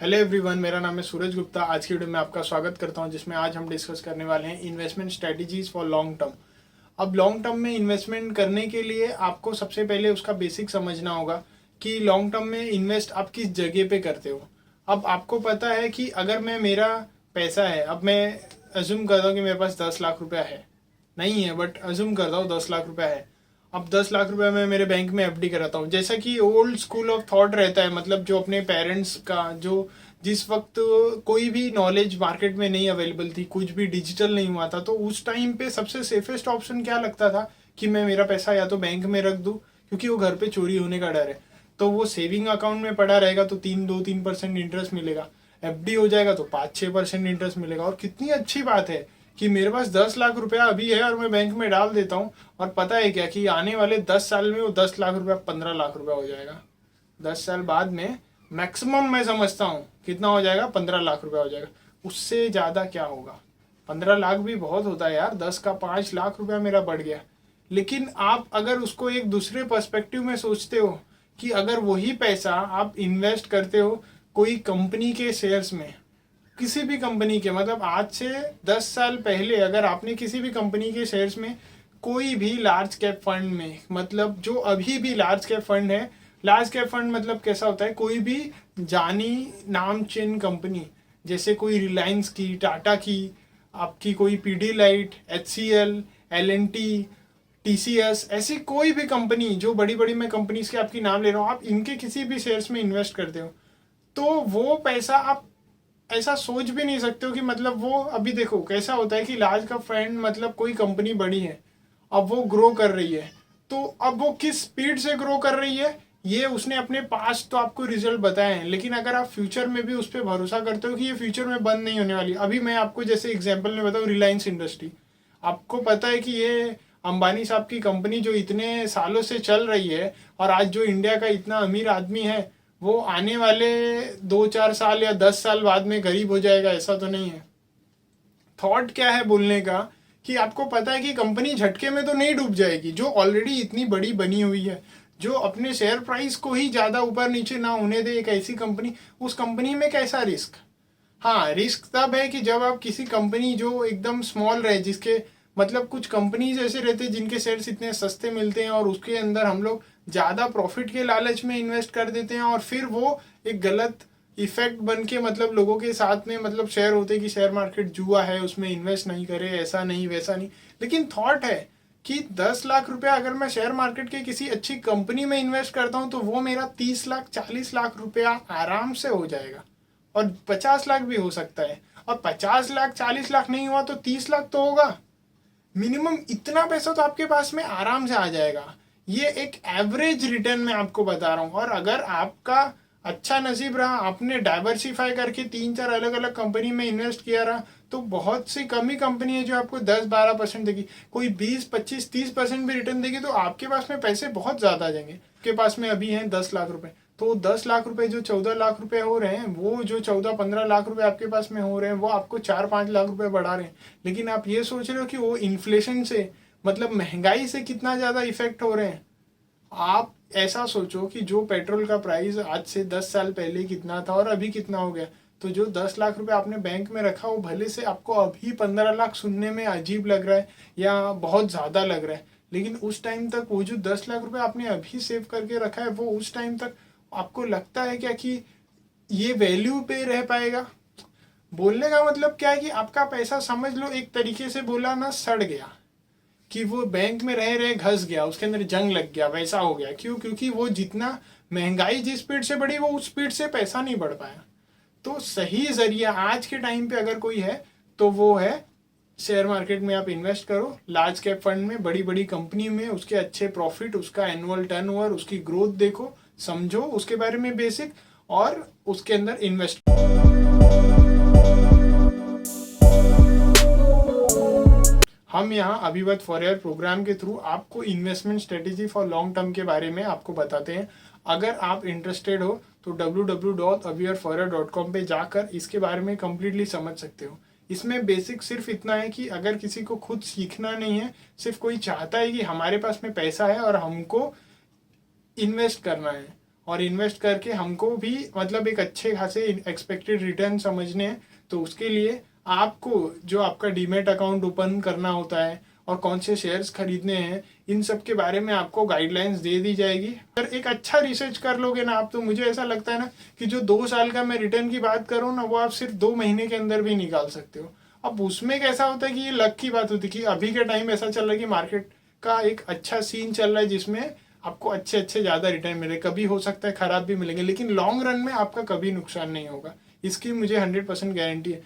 Hello everyone, मेरा नाम है सूरज गुप्ता। आज की वीडियो में आपका स्वागत करता हूं, जिसमें आज हम डिस्कस करने वाले हैं investment strategies for long term. अब लॉन्ग टर्म में इन्वेस्टमेंट करने के लिए आपको सबसे पहले उसका बेसिक समझना होगा कि लॉन्ग टर्म में इन्वेस्ट आप किस जगह पे करते हो। अब आपको पता है कि अगर मेरा पैसा है, अब मैं अज्यूम करता हूँ कि मेरे पास 10 लाख रुपया है, नहीं है बट अज्यूम करता हूँ 10 लाख रुपया है। अब 10 लाख रुपया मैं मेरे बैंक में एफडी कराता हूँ। जैसा कि ओल्ड स्कूल ऑफ थॉट रहता है, मतलब जो अपने पेरेंट्स का, जो जिस वक्त कोई भी नॉलेज मार्केट में नहीं अवेलेबल थी, कुछ भी डिजिटल नहीं हुआ था, तो उस टाइम पे सबसे सेफेस्ट ऑप्शन क्या लगता था कि मैं मेरा पैसा या तो बैंक में रख दूँ, क्योंकि वो घर पे चोरी होने का डर है। तो वो सेविंग अकाउंट में पड़ा रहेगा तो 3% इंटरेस्ट मिलेगा। एफडी हो जाएगा तो 5-6% इंटरेस्ट मिलेगा। और कितनी अच्छी बात है कि मेरे पास 10 लाख रुपया अभी है और मैं बैंक में डाल देता हूँ, और पता है क्या कि आने वाले 10 साल में वो 10 लाख रुपया 15 लाख रुपया हो जाएगा। 10 साल बाद में मैक्सिमम मैं समझता हूँ कितना हो जाएगा, 15 लाख रुपया हो जाएगा। उससे ज़्यादा क्या होगा। 15 लाख भी बहुत होता है यार, 10 का 5 लाख रुपया मेरा बढ़ गया। लेकिन आप अगर उसको एक दूसरे पर्सपेक्टिव में सोचते हो कि अगर वही पैसा आप इन्वेस्ट करते हो कोई कंपनी के शेयर्स में, किसी भी कंपनी के, मतलब आज से 10 साल पहले अगर आपने किसी भी कंपनी के शेयर्स में, कोई भी लार्ज कैप फंड में, मतलब जो अभी भी लार्ज कैप फंड है, लार्ज कैप फंड मतलब कैसा होता है, कोई भी जानी नामचीन कंपनी, जैसे कोई रिलायंस की, टाटा की, आपकी कोई पीडी लाइट, एचसीएल, एलएनटी, टीसीएस, ऐसी कोई भी कंपनी, जो बड़ी बड़ी मैं कंपनीज के आपकी नाम ले रहा हूँ, आप इनके किसी भी शेयर्स में इन्वेस्ट करते हो तो वो पैसा आप ऐसा सोच भी नहीं सकते हो कि, मतलब वो अभी देखो कैसा होता है कि लार्ज का फंड, मतलब कोई कंपनी बड़ी है, अब वो ग्रो कर रही है, तो अब वो किस स्पीड से ग्रो कर रही है ये उसने अपने पास तो आपको रिजल्ट बताए हैं। लेकिन अगर आप फ्यूचर में भी उस पर भरोसा करते हो कि ये फ्यूचर में बंद नहीं होने वाली, अभी मैं आपको जैसे एग्जाम्पल में बताऊँ, रिलायंस इंडस्ट्री, आपको पता है कि ये अंबानी साहब की कंपनी जो इतने सालों से चल रही है, और आज जो इंडिया का इतना अमीर आदमी है, वो आने वाले 2-4 साल या 10 साल बाद में गरीब हो जाएगा, ऐसा तो नहीं है। थॉट क्या है बोलने का कि आपको पता है कि कंपनी झटके में तो नहीं डूब जाएगी, जो ऑलरेडी इतनी बड़ी बनी हुई है, जो अपने शेयर प्राइस को ही ज़्यादा ऊपर नीचे ना होने दे, एक ऐसी कंपनी, उस कंपनी में कैसा रिस्क। हाँ, रिस्क तब है कि जब आप किसी कंपनी जो एकदम स्मॉल रहे, जिसके, मतलब कुछ कंपनीज ऐसे रहते हैं जिनके शेयर्स इतने सस्ते मिलते हैं और उसके अंदर हम लोग ज़्यादा प्रॉफिट के लालच में इन्वेस्ट कर देते हैं, और फिर वो एक गलत इफेक्ट बन के, मतलब लोगों के साथ में, मतलब शेयर होते हैं कि शेयर मार्केट जुआ है, उसमें इन्वेस्ट नहीं करे, ऐसा नहीं वैसा नहीं। लेकिन थॉट है कि 10 लाख रुपया अगर मैं शेयर मार्केट के किसी अच्छी कंपनी में इन्वेस्ट करता हूँ तो वो मेरा 30 लाख 40 लाख रुपया आराम से हो जाएगा, और 50 लाख भी हो सकता है। और 50 लाख 40 लाख नहीं हुआ तो 30 लाख तो होगा मिनिमम। इतना पैसा तो आपके पास में आराम से आ जाएगा। ये एक एवरेज रिटर्न मैं आपको बता रहा हूँ। और अगर आपका अच्छा नसीब रहा, आपने डाइवर्सिफाई करके 3-4 अलग अलग कंपनी में इन्वेस्ट किया रहा, तो बहुत सी कम ही कंपनी है जो आपको 10-12% देगी। कोई 20-25-30% भी रिटर्न देगी, तो आपके पास में पैसे बहुत ज़्यादा आ जाएंगे। आपके पास में अभी हैं 10 लाख रुपए, तो 10 लाख रुपए जो 14 लाख रुपए हो रहे हैं, वो जो 14-15 लाख रुपए आपके पास में हो रहे हैं, वो आपको 4-5 लाख रुपए बढ़ा रहे हैं। लेकिन आप ये सोच रहे हो कि वो इन्फ्लेशन से, मतलब महंगाई से कितना ज़्यादा इफेक्ट हो रहे हैं। आप ऐसा सोचो कि जो पेट्रोल का प्राइस आज से 10 साल पहले कितना था और अभी कितना हो गया, तो जो 10 लाख रुपए आपने बैंक में रखा, वो भले से आपको अभी 15 लाख सुनने में अजीब लग रहा है या बहुत ज़्यादा लग रहा है, लेकिन उस टाइम तक वो जो 10 लाख रुपए आपने अभी सेव करके रखा है, वो उस टाइम तक आपको लगता है क्या कि ये वैल्यू पे रह पाएगा। बोलने का मतलब क्या है कि आपका पैसा, समझ लो एक तरीके से बोला ना, सड़ गया, कि वो बैंक में रह रहे घस गया, उसके अंदर जंग लग गया, वैसा हो गया। क्यों? क्योंकि वो जितना महंगाई जिस स्पीड से बढ़ी, वो उस स्पीड से पैसा नहीं बढ़ पाया। तो सही जरिया आज के टाइम पे अगर कोई है तो वो है शेयर मार्केट में आप इन्वेस्ट करो, लार्ज कैप फंड में, बड़ी बड़ी कंपनी में, उसके अच्छे प्रॉफिट, उसका एनुअल टर्नओवर, उसकी ग्रोथ देखो, समझो उसके बारे में बेसिक, और उसके अंदर इन्वेस्ट। हम यहाँ अभिवत फॉरएवर प्रोग्राम के थ्रू आपको investment strategy for long term के बारे में आपको बताते हैं। अगर आप इंटरेस्टेड हो तो www.avivaforever.com पे जाकर इसके बारे में कम्प्लीटली समझ सकते हो। इसमें बेसिक सिर्फ इतना है कि अगर किसी को खुद सीखना नहीं है, सिर्फ कोई चाहता है कि हमारे पास में पैसा है और हमको इन्वेस्ट करना है, और इन्वेस्ट करके हमको भी मतलब एक अच्छे खासे एक्सपेक्टेड रिटर्न समझने हैं। तो उसके लिए आपको जो आपका डीमेट अकाउंट ओपन करना होता है और कौन से शेयर्स खरीदने हैं, इन सब के बारे में आपको गाइडलाइंस दे दी जाएगी। अगर एक अच्छा रिसर्च कर लोगे ना आप, तो मुझे ऐसा लगता है ना कि जो 2 साल का मैं रिटर्न की बात करूँ ना, वो आप सिर्फ 2 महीने के अंदर भी निकाल सकते हो। अब उसमें कैसा होता है कि ये लक की बात होती है कि अभी के टाइम ऐसा चल रहा है कि मार्केट का एक अच्छा सीन चल रहा है जिसमें आपको अच्छे अच्छे ज़्यादा रिटर्न मिले। कभी हो सकता है ख़राब भी मिलेंगे, लेकिन लॉन्ग रन में आपका कभी नुकसान नहीं होगा, इसकी मुझे 100% गारंटी है।